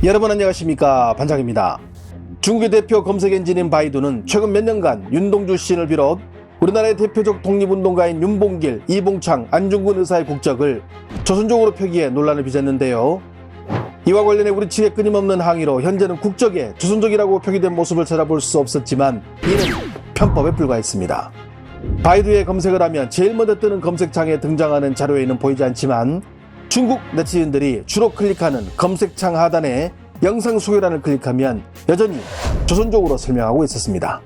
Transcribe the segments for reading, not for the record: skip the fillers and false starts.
여러분 안녕하십니까, 반장입니다. 중국의 대표 검색 엔진인 바이두는 최근 몇 년간 윤동주 시인을 비롯 우리나라의 대표적 독립운동가인 윤봉길, 이봉창, 안중근 의사의 국적을 조선족으로 표기해 논란을 빚었는데요. 이와 관련해 우리 측의 끊임없는 항의로 현재는 국적에 조선족이라고 표기된 모습을 찾아볼 수 없었지만 이는 편법에 불과했습니다. 바이두에 검색을 하면 제일 먼저 뜨는 검색창에 등장하는 자료에는 보이지 않지만 중국 네티즌들이 주로 클릭하는 검색창 하단에 영상 소개란을 클릭하면 여전히 조선족으로 설명하고 있었습니다.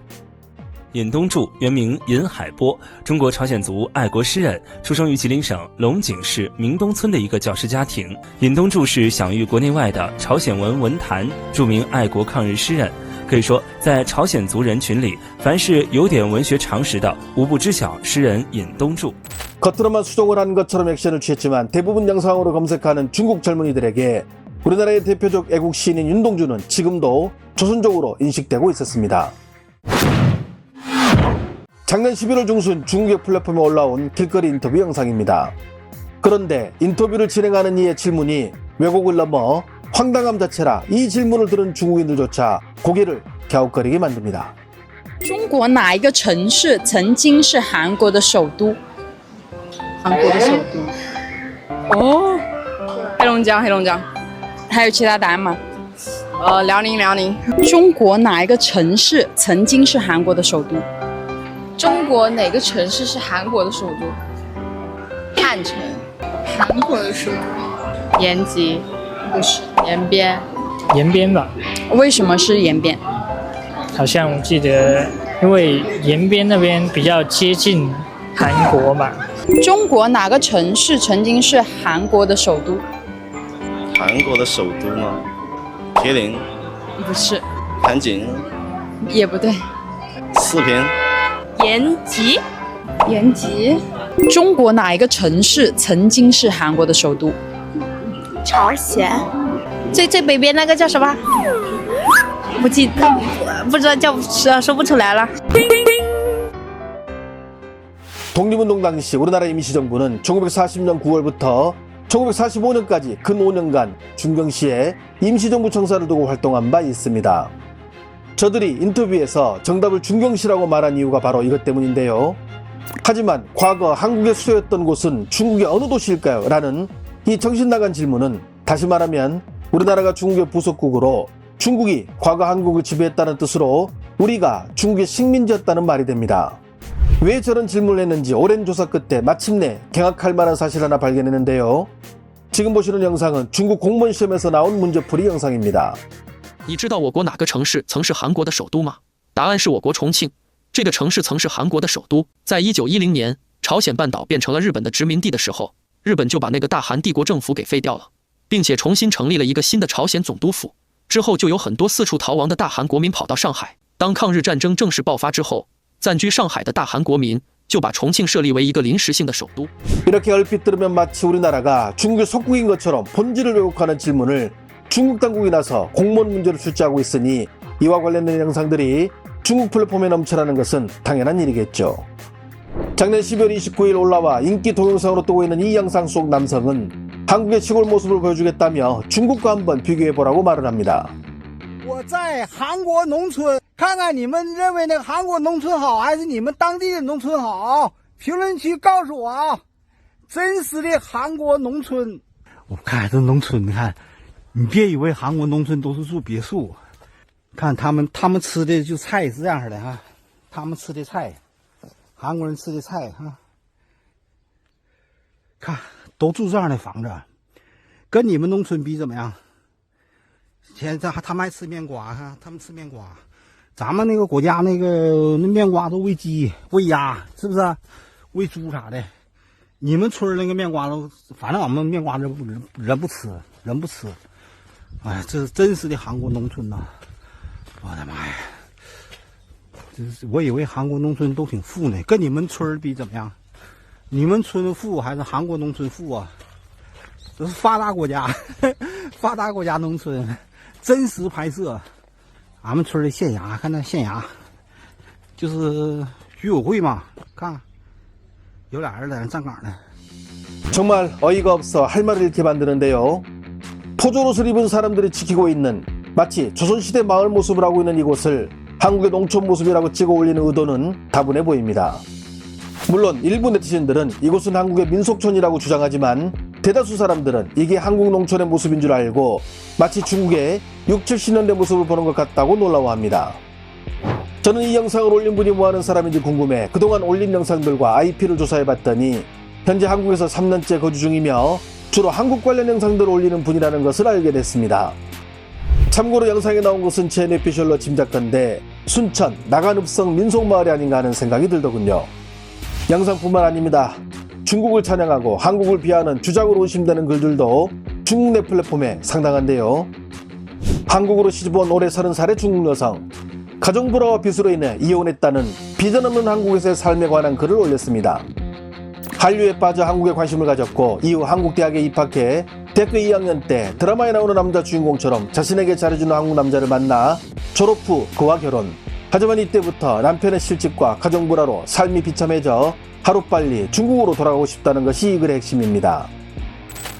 尹东柱原名尹海波，中国朝鲜族爱国诗人，出生于吉林省龙井市明东村的一个教师家庭。尹东柱是享誉国内外的朝鲜文文坛著名爱国抗日诗人，可以说在朝鲜族人群里，凡是有点文学常识的，无不知晓诗人尹东柱。 겉으로만 수정을 한 것처럼 액션을 취했지만 대부분 영상으로 검색하는 중국 젊은이들에게 우리나라의 대표적 애국 시인인 윤동주는 지금도 조선족으로 인식되고 있었습니다. 작년 11월 중순 중국의 플랫폼에 올라온 길거리 인터뷰 영상입니다. 그런데 인터뷰를 진행하는 이의 질문이 왜곡을 넘어 황당함 자체라 이 질문을 들은 중국인들조차 고개를 갸웃거리게 만듭니다. 中国哪一个城市曾经是韩国的首都？韩国的首都。哦，黑龙江，黑龙江。还有其他答案吗？辽宁，辽宁。中国哪一个城市曾经是韩国的首都？中国哪个城市是韩国的首都？汉城。韩国的首都？延吉。不是。延边。延边吧？为什么是延边？好像我记得，因为延边那边比较接近韩国嘛。中国哪个城市曾经是韩国的首都？韩国的首都吗？铁岭？不是。韩景？也不对。四平？延吉。延吉。中国哪一个城市曾经是韩国的首都？朝鲜。最北边那个叫什么？不记得，不知道说不出来了。 독립운동 당시 우리나라 임시정부는 1940년 9월부터 1945년까지 근 5년간 중경시에 임시정부 청사를 두고 활동한 바 있습니다. 저들이 인터뷰에서 정답을 중경시라고 말한 이유가 바로 이것 때문인데요. 하지만 과거 한국의 수도였던 곳은 중국의 어느 도시일까요? 라는 이 정신나간 질문은 다시 말하면 우리나라가 중국의 부속국으로 중국이 과거 한국을 지배했다는 뜻으로 우리가 중국의 식민지였다는 말이 됩니다. 왜 저런 질문을 했는지 오랜 조사 끝에 마침내 경악할 만한 사실 하나 발견했는데요. 지금 보시는 영상은 중국 공무원 시험에서 나온 문제풀이 영상입니다. 你知道我国哪个城市曾是韩国的首都吗？答案是我国重庆。这个城市曾是韩国的首都。在1910年，朝鲜半岛变成了日本的殖民地的时候，日本就把那个大韩帝国政府给废掉了，并且重新成立了一个新的朝鲜总督府。之后就有很多四处逃亡的大韩国民跑到上海。当抗日战争正式爆发之后， 暂居上海的大韩国民就把重庆设立为一个临时性的首都。 이렇게 얼핏 들으면 마치 우리나라가 중국의 속국인 것처럼 본질을 왜곡하는 질문을 중국 당국이 나서 공무원 문제로 출제하고 있으니 이와 관련된 영상들이 중국 플랫폼에 넘쳐나는 것은 당연한 일이겠죠. 작년 12월 29일 올라와 인기 동영상으로 뜨고 있는 이 영상 속 남성은 한국의 시골 모습을 보여주겠다며 중국과 한번 비교해보라고 말을 합니다. 我在韩国农村看看你们认为那个韩国农村好还是你们当地的农村好，评论区告诉我啊！真实的韩国农村，我看这农村，你看，你别以为韩国农村都是住别墅，看他们吃的就菜是这样的哈，他们吃的菜，韩国人吃的菜哈，看都住这样的房子，跟你们农村比怎么样？ 现在他们还吃面瓜哈，他们吃面瓜，咱们那个国家那面瓜都喂鸡、喂鸭，是不是？喂猪啥的。你们村那个面瓜都，反正俺们面瓜人不吃，人不吃。哎，这是真实的韩国农村呐！我的妈呀！我以为韩国农村都挺富呢，跟你们村比怎么样？你们村富还是韩国农村富啊？这是发达国家，发达国家农村。 真实拍摄，俺们村的县衙，看那县衙，就是居委会嘛，看看，有俩人在那站岗呢。 정말 어이가 없어 할 말을 잃게 만드는데요. 포졸옷을 입은 사람들이 지키고 있는 마치 조선시대 마을 모습을 하고 있는 이곳을 한국의 농촌 모습이라고 찍어 올리는 의도는 다분해 보입니다. 물론 일부 네티즌들은 이곳은 한국의 민속촌이라고 주장하지만 대다수 사람들은 이게 한국 농촌의 모습인 줄 알고 마치 중국의 60, 70년대 모습을 보는 것 같다고 놀라워합니다. 저는 이 영상을 올린 분이 뭐하는 사람인지 궁금해 그동안 올린 영상들과 IP를 조사해봤더니 현재 한국에서 3년째 거주 중이며 주로 한국 관련 영상들을 올리는 분이라는 것을 알게 됐습니다. 참고로 영상에 나온 곳은 제 뇌피셜로 짐작컨대 순천 나간읍성 민속마을이 아닌가 하는 생각이 들더군요. 영상뿐만 아닙니다. 중국을 찬양하고 한국을 비하하는 주작으로 의심되는 글들도 중국 내 플랫폼에 상당한데요. 한국으로 시집온 올해 30살의 중국 여성, 가정불화와 빚으로 인해 이혼했다는 비전 없는 한국에서의 삶에 관한 글을 올렸습니다. 한류에 빠져 한국에 관심을 가졌고 이후 한국대학에 입학해 대학교 2학년 때 드라마에 나오는 남자 주인공처럼 자신에게 잘해주는 한국 남자를 만나 졸업 후 그와 결혼. 하지만 이때부터 남편의 실직과 가정불화로 삶이 비참해져 하루빨리 중국으로 돌아가고 싶다는 것이 이 글의 핵심입니다.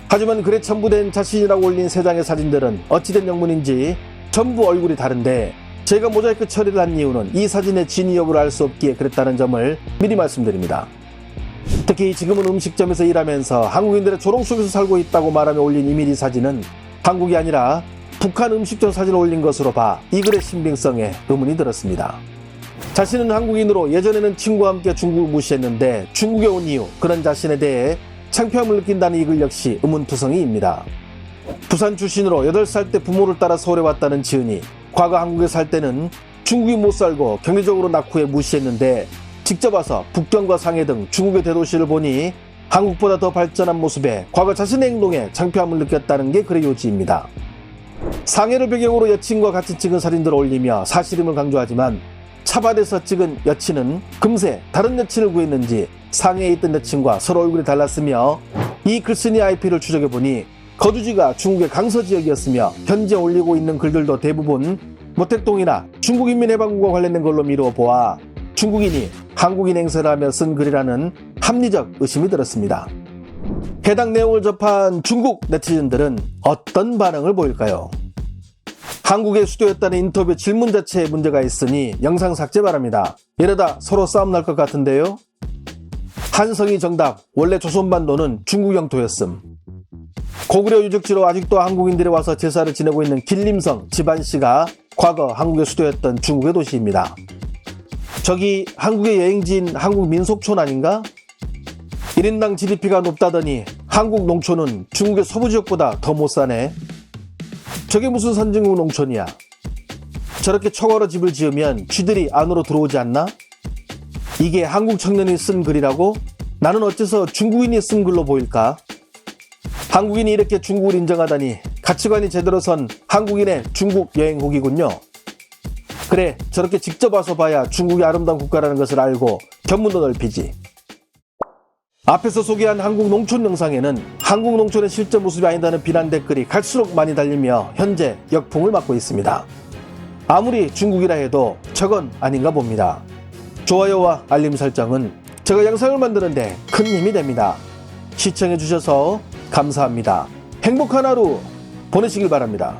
하지만 글에 첨부된 자신이라고 올린 3장의 사진들은 어찌된 영문인지 전부 얼굴이 다른데 제가 모자이크 처리를 한 이유는 이 사진의 진위 여부를 알 수 없기에 그랬다는 점을 미리 말씀드립니다. 특히 지금은 음식점에서 일하면서 한국인들의 조롱 속에서 살고 있다고 말하며 올린 이미지 사진은 한국이 아니라 북한 음식점 사진을 올린 것으로 봐 이 글의 신빙성에 의문이 들었습니다. 자신은 한국인으로 예전에는 친구와 함께 중국을 무시했는데 중국에 온 이후 그런 자신에 대해 창피함을 느낀다는 이 글 역시 의문투성이입니다. 부산 출신으로 8살 때 부모를 따라 서울에 왔다는 지은이 과거 한국에 살 때는 중국이 못 살고 경제적으로 낙후해 무시했는데 직접 와서 북경과 상해 등 중국의 대도시를 보니 한국보다 더 발전한 모습에 과거 자신의 행동에 창피함을 느꼈다는 게 글의 요지입니다. 상해를 배경으로 여친과 같이 찍은 사진들을 올리며 사실임을 강조하지만 차밭에서 찍은 여친은 금세 다른 여친을 구했는지 상해에 있던 여친과 서로 얼굴이 달랐으며 이 글쓴이 IP를 추적해보니 거주지가 중국의 강서 지역이었으며 현재 올리고 있는 글들도 대부분 모택동이나 중국인민해방군과 관련된 걸로 미루어 보아 중국인이 한국인 행세를 하며 쓴 글이라는 합리적 의심이 들었습니다. 해당 내용을 접한 중국 네티즌들은 어떤 반응을 보일까요? 한국의 수도였다는 인터뷰 질문 자체에 문제가 있으니 영상 삭제 바랍니다. 이러다 서로 싸움 날 것 같은데요. 한성희 정답, 원래 조선반도는 중국 영토였음. 고구려 유적지로 아직도 한국인들이 와서 제사를 지내고 있는 길림성 지반시가 과거 한국의 수도였던 중국의 도시입니다. 저기 한국의 여행지인 한국 민속촌 아닌가? 1인당 GDP가 높다더니 한국 농촌은 중국의 서부 지역보다 더 못 사네. 저게 무슨 선진국 농촌이야. 저렇게 초과로 집을 지으면 쥐들이 안으로 들어오지 않나? 이게 한국 청년이 쓴 글이라고? 나는 어째서 중국인이 쓴 글로 보일까? 한국인이 이렇게 중국을 인정하다니 가치관이 제대로 선 한국인의 중국 여행 후기군요. 그래, 저렇게 직접 와서 봐야 중국이 아름다운 국가라는 것을 알고 견문도 넓히지. 앞에서 소개한 한국 농촌 영상에는 한국 농촌의 실제 모습이 아니다는 비난 댓글이 갈수록 많이 달리며 현재 역풍을 맞고 있습니다. 아무리 중국이라 해도 저건 아닌가 봅니다. 좋아요와 알림 설정은 제가 영상을 만드는데 큰 힘이 됩니다. 시청해주셔서 감사합니다. 행복한 하루 보내시길 바랍니다.